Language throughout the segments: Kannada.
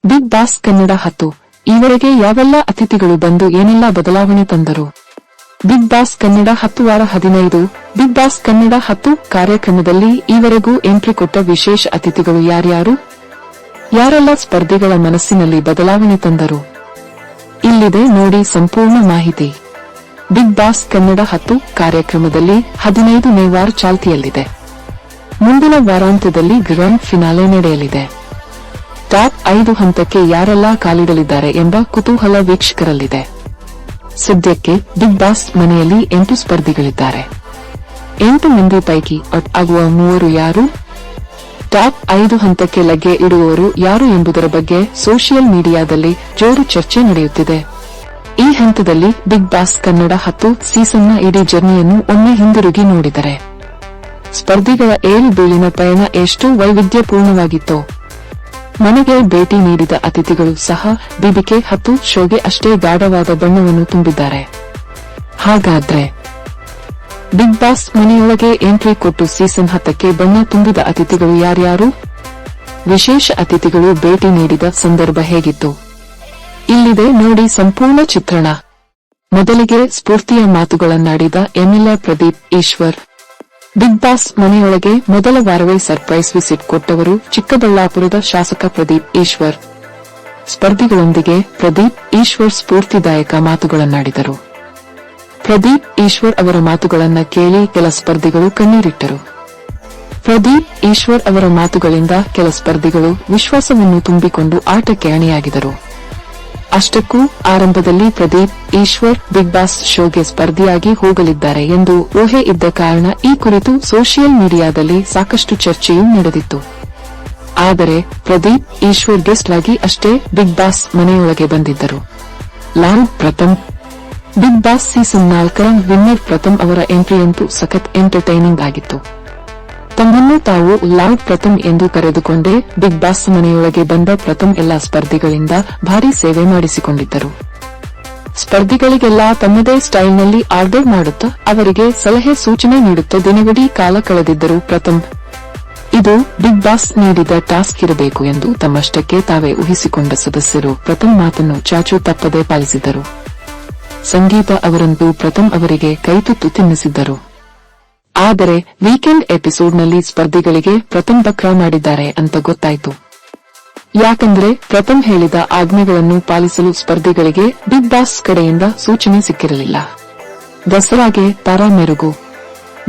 ಬಿಗ್ ಬಾಸ್ ಕನ್ನಡ 10 ಈವರೆಗೆ ಯಾವೆಲ್ಲ ಅತಿಥಿಗಳು ಬಂದು ಏನೆಲ್ಲ ಬದಲಾವಣೆ ತಂದರು? ಬಿಗ್ ಬಾಸ್ ಕನ್ನಡ 10 ವಾರ 15 ಬಿಗ್ ಬಾಸ್ ಕನ್ನಡ 10 ಕಾರ್ಯಕ್ರಮದಲ್ಲಿ ಈವರೆಗೂ ಎಂಟ್ರಿ ಕೊಟ್ಟ ವಿಶೇಷ ಅತಿಥಿಗಳು ಯಾರ್ಯಾರು? ಯಾರೆಲ್ಲ ಸ್ಪರ್ಧಿಗಳ ಮನಸ್ಸಿನಲ್ಲಿ ಬದಲಾವಣೆ ತಂದರು? ಇಲ್ಲಿದೆ ನೋಡಿ ಸಂಪೂರ್ಣ ಮಾಹಿತಿ. ಬಿಗ್ ಬಾಸ್ ಕನ್ನಡ 10 ಕಾರ್ಯಕ್ರಮದಲ್ಲಿ 15ನೇ ವಾರ ಚಾಲ್ತಿಯಲ್ಲಿದೆ. ಮುಂದಿನ ವಾರಾಂತ್ಯದಲ್ಲಿ ಗ್ರ್ಯಾಂಡ್ ಫಿನಾಲೆ ನಡೆಯಲಿದೆ. ಟಾಪ್ 5 ಹಂತಕ್ಕೆ ಯಾರೆಲ್ಲ ಕಾಲಿಡಲಿದ್ದಾರೆ ಎಂಬ ಕುತೂಹಲ ವೀಕ್ಷಕರಲ್ಲಿದೆ. ಸದ್ಯಕ್ಕೆ ಬಿಗ್ ಬಾಸ್ ಮನೆಯಲ್ಲಿ 8 ಸ್ಪರ್ಧಿಗಳಿದ್ದಾರೆ. 8 ಮಂದಿ ಪೈಕಿ ಔಟ್ ಆಗುವ 3 ಯಾರು? ಟಾಪ್ 5 ಹಂತಕ್ಕೆ ಲಗ್ಗೆ ಇಡುವವರು ಯಾರು ಎಂಬುದರ ಬಗ್ಗೆ ಸೋಷಿಯಲ್ ಮೀಡಿಯಾದಲ್ಲಿ ಜೋರು ಚರ್ಚೆ ನಡೆಯುತ್ತಿದೆ. ಈ ಹಂತದಲ್ಲಿ ಬಿಗ್ ಬಾಸ್ ಕನ್ನಡ 10 ಸೀಸನ್ನ ಇಡೀ ಜರ್ನಿಯನ್ನು ಒಮ್ಮೆ ಹಿಂದಿರುಗಿ ನೋಡಿದರೆ ಸ್ಪರ್ಧಿಗಳ ಏಳು ಬೀಳಿನ ಪಯಣ ಎಷ್ಟು ವೈವಿಧ್ಯಪೂರ್ಣವಾಗಿತ್ತೋ. ಮನೆಗೆ ಭೇಟಿ ನೀಡಿದ ಅತಿಥಿಗಳು ಸಹ ಬಿಬಿಕೆ 10 ಶೋಗೆ ಅಷ್ಟೇ ಗಾಢವಾದ ಬಣ್ಣವನ್ನು ತುಂಬಿದ್ದಾರೆ. ಹಾಗಾದ್ರೆ ಬಿಗ್ ಬಾಸ್ ಮನೆಯೊಳಗೆ ಎಂಟ್ರಿ ಕೊಟ್ಟು ಸೀಸನ್ 10ಕ್ಕೆ ಬಣ್ಣ ತುಂಬಿದ ಅತಿಥಿಗಳು ಯಾರ್ಯಾರು? ವಿಶೇಷ ಅತಿಥಿಗಳು ಭೇಟಿ ನೀಡಿದ ಸಂದರ್ಭ ಹೇಗಿತ್ತು? ಇಲ್ಲಿದೆ ನೋಡಿ ಸಂಪೂರ್ಣ ಚಿತ್ರಣ. ಮೊದಲಿಗೆ ಸ್ಫೂರ್ತಿಯ ಮಾತುಗಳನ್ನಾಡಿದ MLA Pradeep Eshwar. Bigg Boss ಮನೆಯೊಳಗೆ ಮೊದಲ ವಾರವೇ ಸರ್ಪ್ರೈಸ್ ವಿಸಿಟ್ ಕೊಟ್ಟವರು ಚಿಕ್ಕಬಳ್ಳಾಪುರದ ಶಾಸಕ ಪ್ರದೀಪ್ ಈಶ್ವರ್. ಸ್ಪರ್ಧಿಗಳೊಂದಿಗೆ ಪ್ರದೀಪ್ ಈಶ್ವರ್ ಸ್ಫೂರ್ತಿದಾಯಕ ಮಾತುಗಳನ್ನಾಡಿದರು. ಪ್ರದೀಪ್ ಈಶ್ವರ್ ಅವರ ಮಾತುಗಳನ್ನ ಕೇಳಿ ಕೆಲ ಸ್ಪರ್ಧಿಗಳು ಕಣ್ಣೀರಿಟ್ಟರು. ಪ್ರದೀಪ್ ಈಶ್ವರ್ ಅವರ ಮಾತುಗಳಿಂದ ಕೆಲ ಸ್ಪರ್ಧಿಗಳು ವಿಶ್ವಾಸವನ್ನು ತುಂಬಿಕೊಂಡು ಆಟಕ್ಕೆ ಅಣಿಯಾಗಿದರು. ಅಷ್ಟಕ್ಕೂ ಆರಂಭದಲ್ಲಿ ಪ್ರದೀಪ್ ಈಶ್ವರ್ ಬಿಗ್ ಬಾಸ್ ಶೋಗೆ ಸ್ಪರ್ಧಿಯಾಗಿ ಹೋಗಲಿದ್ದಾರೆ ಎಂದು ಊಹೆ ಇದ್ದ ಕಾರಣ ಈ ಕುರಿತು ಸೋಷಿಯಲ್ ಮೀಡಿಯಾದಲ್ಲಿ ಸಾಕಷ್ಟು ಚರ್ಚೆಯೂ ನಡೆದಿತ್ತು. ಆದರೆ ಪ್ರದೀಪ್ ಈಶ್ವರ್ ಗೆಸ್ಟ್ ಆಗಿ ಅಷ್ಟೇ ಬಿಗ್ ಬಾಸ್ ಮನೆಯೊಳಗೆ ಬಂದಿದ್ದರು. ಲಾಲ್ ಪ್ರಥಮ್. ಬಿಗ್ ಬಾಸ್ ಸೀಸನ್ 4ರ ವಿನ್ನರ್ ಪ್ರಥಮ್ ಅವರ ಎಂಟ್ರಿಯಂತೂ ಸಖತ್ ಎಂಟರ್ಟೈನಿಂಗ್ ಆಗಿತ್ತು. ತಮ್ಮನ್ನು ತಾವು ಲಾಲ್ ಪ್ರಥಮ್ ಎಂದು ಕರೆದುಕೊಂಡೇ ಬಿಗ್ ಬಾಸ್ ಮನೆಯೊಳಗೆ ಬಂದ ಪ್ರಥಮ್ ಎಲ್ಲಾ ಸ್ಪರ್ಧಿಗಳಿಂದ ಭಾರೀ ಸೇವೆ ಮಾಡಿಸಿಕೊಂಡಿದ್ದರು. ಸ್ಪರ್ಧಿಗಳಿಗೆಲ್ಲ ತಮ್ಮದೇ ಸ್ಟೈಲ್ನಲ್ಲಿ ಆರ್ಡರ್ ಮಾಡುತ್ತಾ ಅವರಿಗೆ ಸಲಹೆ ಸೂಚನೆ ನೀಡುತ್ತಾ ದಿನವಿಡೀ ಕಾಲ ಕಳೆದಿದ್ದರು ಪ್ರಥಮ್. ಇದು ಬಿಗ್ ಬಾಸ್ ನೀಡಿದ ಟಾಸ್ಕ್ ಇರಬೇಕು ಎಂದು ತಮ್ಮಷ್ಟಕ್ಕೆ ತಾವೇ ಊಹಿಸಿಕೊಂಡ ಸದಸ್ಯರು ಪ್ರಥಮ್ ಮಾತನ್ನು ಚಾಚೂ ತಪ್ಪದೆ ಪಾಲಿಸಿದ್ದರು. ಸಂಗೀತ ಅವರಂತೂ ಪ್ರಥಮ್ ಅವರಿಗೆ ಕೈತುತ್ತು ತಿನ್ನಿಸಿದ್ದರು. ಆದರೆ ವೀಕೆಂಡ್ ಎಪಿಸೋಡ್ನಲ್ಲಿ ಸ್ಪರ್ಧಿಗಳಿಗೆ ಪ್ರಥಮ್ ಬಕ್ರಾ ಮಾಡಿದ್ದಾರೆ ಅಂತ ಗೊತ್ತಾಯ್ತು. ಯಾಕಂದ್ರೆ ಪ್ರಥಮ್ ಹೇಳಿದ ಆಜ್ಞೆಗಳನ್ನು ಪಾಲಿಸಲು ಸ್ಪರ್ಧಿಗಳಿಗೆ ಬಿಗ್ ಬಾಸ್ ಕಡೆಯಿಂದ ಸೂಚನೆ ಸಿಕ್ಕಿರಲಿಲ್ಲ. ದಸರಾಗೆ ತಾರಾ ಮೆರುಗು.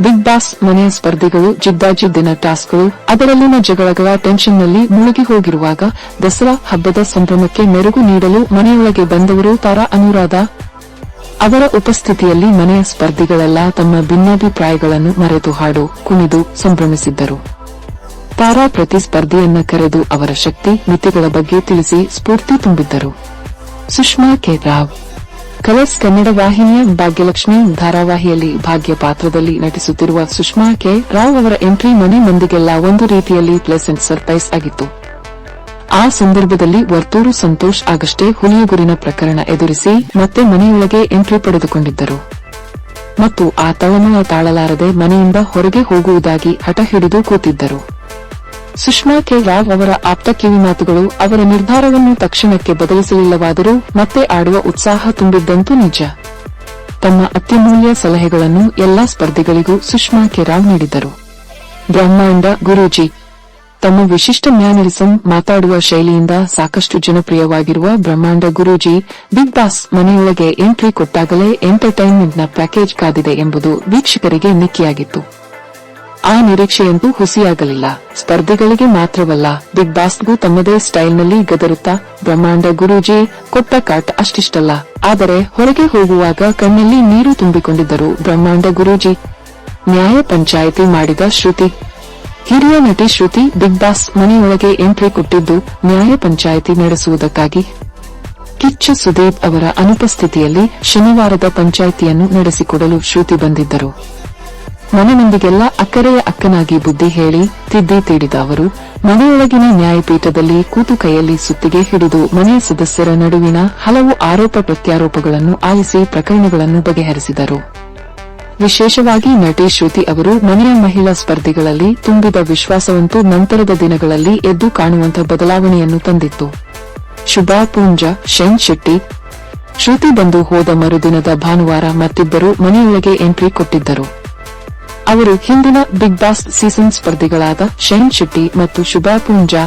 ಬಿಗ್ ಬಾಸ್ ಮನೆಯ ಸ್ಪರ್ಧಿಗಳು ಜಿದ್ದಾಜಿದ್ದಿನ ಟಾಸ್ಕ್ಗಳು ಅದರಲ್ಲಿನ ಜಗಳಗಳ ಟೆನ್ಷನ್ನಲ್ಲಿ ಮುಳುಗಿ ಹೋಗಿರುವಾಗ ದಸರಾ ಹಬ್ಬದ ಸಂಭ್ರಮಕ್ಕೆ ಮೆರುಗು ನೀಡಲು ಮನೆಯೊಳಗೆ ಬಂದವರು ತಾರಾ ಅನುರಾಧ. ಅವರ ಉಪಸ್ಥಿತಿಯಲ್ಲಿ ಮನೆಯ ಸ್ಪರ್ಧಿಗಳೆಲ್ಲ ತಮ್ಮ ಭಿನ್ನಾಭಿಪ್ರಾಯಗಳನ್ನು ಮರೆತು ಹಾಡು ಕುಣಿದು ಸಂಭ್ರಮಿಸಿದ್ದರು. ತಾರಾ ಪ್ರತಿ ಸ್ಪರ್ಧಿಯನ್ನ ಕರೆದು ಅವರ ಶಕ್ತಿ ಮಿತಿಗಳ ಬಗ್ಗೆ ತಿಳಿಸಿ ಸ್ಫೂರ್ತಿ ತುಂಬಿದ್ದರು. ಸುಷ್ಮಾ ಕೆ ರಾವ್. ಕಲರ್ಸ್ ಕನ್ನಡ ವಾಹಿನಿಯ ಭಾಗ್ಯಲಕ್ಷ್ಮಿ ಧಾರಾವಾಹಿಯಲ್ಲಿ ಭಾಗ್ಯ ಪಾತ್ರದಲ್ಲಿ ನಟಿಸುತ್ತಿರುವ ಸುಷ್ಮಾ ಕೆ ರಾವ್ ಅವರ ಎಂಟ್ರಿ ಮನೆ ಮಂದಿಗೆಲ್ಲ ಒಂದು ರೀತಿಯಲ್ಲಿ ಪ್ಲೆಸೆಂಟ್ ಸರ್ಪ್ರೈಸ್ ಆಗಿತ್ತು. ಆ ಸಂದರ್ಭದಲ್ಲಿ ವರ್ತೂರು ಸಂತೋಷ್ ಆಗಷ್ಟೇ ಹುಲಿಯುಗುರಿನ ಪ್ರಕರಣ ಎದುರಿಸಿ ಮತ್ತೆ ಮನೆಯೊಳಗೆ ಎಂಟ್ರಿ ಪಡೆದುಕೊಂಡಿದ್ದರು ಮತ್ತು ಆ ತಳಮಳ ತಾಳಲಾರದೆ ಮನೆಯಿಂದ ಹೊರಗೆ ಹೋಗುವುದಾಗಿ ಹಠ ಹಿಡಿದು ಕೂತಿದ್ದರು. ಸುಷ್ಮಾ ಕೆ ರಾವ್ ಅವರ ಆಪ್ತ ಕಿವಿಮಾತುಗಳು ಅವರ ನಿರ್ಧಾರವನ್ನು ತಕ್ಷಣಕ್ಕೆ ಬದಲಿಸಲಿಲ್ಲವಾದರೂ ಮತ್ತೆ ಆಡುವ ಉತ್ಸಾಹ ತುಂಬಿದ್ದಂತೂ ನಿಜ. ತಮ್ಮ ಅತ್ಯಮೂಲ್ಯ ಸಲಹೆಗಳನ್ನು ಎಲ್ಲಾ ಸ್ಪರ್ಧಿಗಳಿಗೂ ಸುಷ್ಮಾ ಕೆ ರಾವ್ ನೀಡಿದ್ದರು. ಬ್ರಹ್ಮಾಂಡ ಗುರೂಜಿ. ತಮ್ಮ ವಿಶಿಷ್ಟ ಮ್ಯಾನರಿಸಂ ಮಾತಾಡುವ ಶೈಲಿಯಿಂದ ಸಾಕಷ್ಟು ಜನಪ್ರಿಯವಾಗಿರುವ ಬ್ರಹ್ಮಾಂಡ ಗುರೂಜಿ ಬಿಗ್ ಬಾಸ್ ಮನೆಯೊಳಗೆ ಎಂಟ್ರಿ ಕೊಟ್ಟಾಗಲೇ ಎಂಟರ್ಟೈನ್ಮೆಂಟ್ನ ಪ್ಯಾಕೇಜ್ ಕಾದಿದೆ ಎಂಬುದು ವೀಕ್ಷಕರಿಗೆ ನಿಕ್ಕಿಯಾಗಿತ್ತು. ಆ ನಿರೀಕ್ಷೆಯಂತೂ ಹುಸಿಯಾಗಲಿಲ್ಲ. ಸ್ಪರ್ಧಿಗಳಿಗೆ ಮಾತ್ರವಲ್ಲ ಬಿಗ್ ಬಾಸ್ಗೂ ತಮ್ಮದೇ ಸ್ಟೈಲ್ನಲ್ಲಿ ಗದರುತ್ತಾ ಬ್ರಹ್ಮಾಂಡ ಗುರೂಜಿ ಕೊಟ್ಟ ಕಾಟ್ ಅಷ್ಟಿಷ್ಟಲ್ಲ. ಆದರೆ ಹೊರಗೆ ಹೋಗುವಾಗ ಕಣ್ಣಲ್ಲಿ ನೀರು ತುಂಬಿಕೊಂಡಿದ್ದರು ಬ್ರಹ್ಮಾಂಡ ಗುರೂಜಿ. ನ್ಯಾಯ ಪಂಚಾಯಿತಿ ಮಾಡಿದ ಶ್ರುತಿ. ಹಿರಿಯ ನಟಿ ಶ್ರುತಿ ಬಿಗ್ ಬಾಸ್ ಮನೆಯೊಳಗೆ ಎಂಟ್ರಿ ಕೊಟ್ಟಿದ್ದು ನ್ಯಾಯ ಪಂಚಾಯಿತಿ ನಡೆಸುವುದಕ್ಕಾಗಿ. ಕಿಚ್ಚ ಸುದೀಪ್ ಅವರ ಅನುಪಸ್ಥಿತಿಯಲ್ಲಿ ಶನಿವಾರದ ಪಂಚಾಯಿತಿಯನ್ನು ನಡೆಸಿಕೊಡಲು ಶ್ರುತಿ ಬಂದಿದ್ದರು. ಮನೆ ಮಂದಿಗೆಲ್ಲ ಅಕ್ಕರೆಯ ಅಕ್ಕನಾಗಿ ಬುದ್ಧಿ ಹೇಳಿ ತಿದ್ದಿ ತೀಡಿದ ಅವರು ಮನೆಯೊಳಗಿನ ನ್ಯಾಯಪೀಠದಲ್ಲಿ ಕೂತು ಕೈಯಲ್ಲಿ ಸುತ್ತಿಗೆ ಹಿಡಿದು ಮನೆಯ ಸದಸ್ಯರ ನಡುವಿನ ಹಲವು ಆರೋಪ ಪ್ರತ್ಯಾರೋಪಗಳನ್ನು ಆಲಿಸಿ ಪ್ರಕರಣಗಳನ್ನು ಬಗೆಹರಿಸಿದರು. ವಿಶೇಷವಾಗಿ ನಟಿ ಶ್ರುತಿ ಅವರು ಮನೆಯ ಮಹಿಳಾ ಸ್ಪರ್ಧಿಗಳಲ್ಲಿ ತುಂಬಿದ ವಿಶ್ವಾಸವಂತೂ ನಂತರದ ದಿನಗಳಲ್ಲಿ ಎದ್ದು ಕಾಣುವಂತ ಬದಲಾವಣೆಯನ್ನು ತಂದಿತ್ತು. ಶುಭಾ ಪೂಂಜಾ, ಶೈನ್ ಶೆಟ್ಟಿ. ಶ್ರುತಿ ಬಂದು ಹೋದ ಮರುದಿನದ ಭಾನುವಾರ ಮತ್ತಿಬ್ಬರು ಮನೆಯೊಳಗೆ ಎಂಟ್ರಿ ಕೊಟ್ಟಿದ್ದರು. ಅವರು ಹಿಂದಿನ ಬಿಗ್ ಬಾಸ್ ಸೀಸನ್ ಸ್ಪರ್ಧಿಗಳಾದ ಶೈನ್ ಶೆಟ್ಟಿ ಮತ್ತು ಶುಭಾ ಪೂಂಜಾ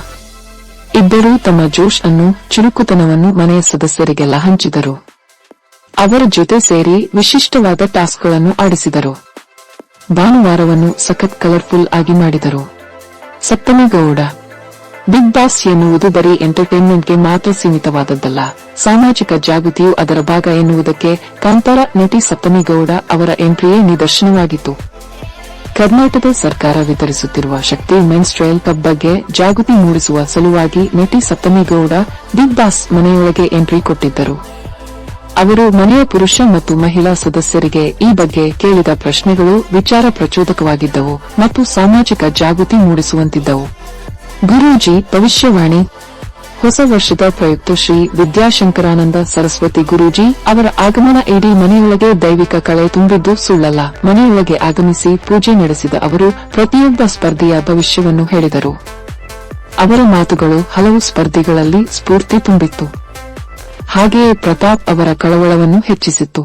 ಇಬ್ಬರೂ ತಮ್ಮ ಜೋಶ್ ಅನ್ನು, ಚುರುಕುತನವನ್ನು ಮನೆಯ ಸದಸ್ಯರಿಗೆಲ್ಲ ಹಂಚಿದರು. ಅವರ ಜೊತೆ ಸೇರಿ ವಿಶಿಷ್ಟವಾದ ಟಾಸ್ಕ್ಗಳನ್ನು ಆಡಿಸಿದರು. ಭಾನುವಾರವನ್ನು ಸಖತ್ ಕಲರ್ಫುಲ್ ಆಗಿ ಮಾಡಿದರು. ಸಪ್ತಮಿ ಗೌಡ. ಬಿಗ್ ಬಾಸ್ ಎನ್ನುವುದು ಬರೀ ಎಂಟರ್ಟೈನ್ಮೆಂಟ್ಗೆ ಮಾತ್ರ ಸೀಮಿತವಾದದ್ದಲ್ಲ, ಸಾಮಾಜಿಕ ಜಾಗೃತಿಯು ಅದರ ಭಾಗ ಎನ್ನುವುದಕ್ಕೆ ಕಾಂತಾರ ನಟಿ ಸಪ್ತಮಿ ಗೌಡ ಅವರ ಎಂಟ್ರಿಯೇ ನಿದರ್ಶನವಾಗಿತ್ತು. ಕರ್ನಾಟಕ ಸರ್ಕಾರ ವಿತರಿಸುತ್ತಿರುವ ಶಕ್ತಿ ಮೆನ್ಸ್ಟ್ರುಯಲ್ ಕಪ್ ಬಗ್ಗೆ ಜಾಗೃತಿ ಮೂಡಿಸುವ ಸಲುವಾಗಿ ನಟಿ ಸಪ್ತಮಿ ಗೌಡ ಬಿಗ್ ಬಾಸ್ ಮನೆಯೊಳಗೆ ಎಂಟ್ರಿ ಕೊಟ್ಟಿದ್ದರು. ಅವರು ಮನೆಯ ಪುರುಷ ಮತ್ತು ಮಹಿಳಾ ಸದಸ್ಯರಿಗೆ ಈ ಬಗ್ಗೆ ಕೇಳಿದ ಪ್ರಶ್ನೆಗಳು ವಿಚಾರ ಪ್ರಚೋದಕವಾಗಿದ್ದವು ಮತ್ತು ಸಾಮಾಜಿಕ ಜಾಗೃತಿ ಮೂಡಿಸುವಂತಿದ್ದವು. ಗುರೂಜಿ ಭವಿಷ್ಯವಾಣಿ. ಹೊಸ ವರ್ಷದ ಪ್ರಯುಕ್ತ ಶ್ರೀ ವಿದ್ಯಾಶಂಕರಾನಂದ ಸರಸ್ವತಿ ಗುರೂಜಿ ಅವರ ಆಗಮನ ಇಡೀ ಮನೆಯೊಳಗೆ ದೈವಿಕ ಕಳೆ ತುಂಬಿದ್ದು ಸುಳ್ಳಲ್ಲ. ಮನೆಯೊಳಗೆ ಆಗಮಿಸಿ ಪೂಜೆ ನಡೆಸಿದ ಅವರು ಪ್ರತಿಯೊಬ್ಬ ಸ್ಪರ್ಧಿಯ ಭವಿಷ್ಯವನ್ನು ಹೇಳಿದರು. ಅವರ ಮಾತುಗಳು ಹಲವು ಸ್ಪರ್ಧಿಗಳಲ್ಲಿ ಸ್ಫೂರ್ತಿ ತುಂಬಿತ್ತು. ಹಾಗೆಯೇ ಪ್ರತಾಪ್ ಅವರ ಕಳವಳವನ್ನು ಹೆಚ್ಚಿಸಿತ್ತು.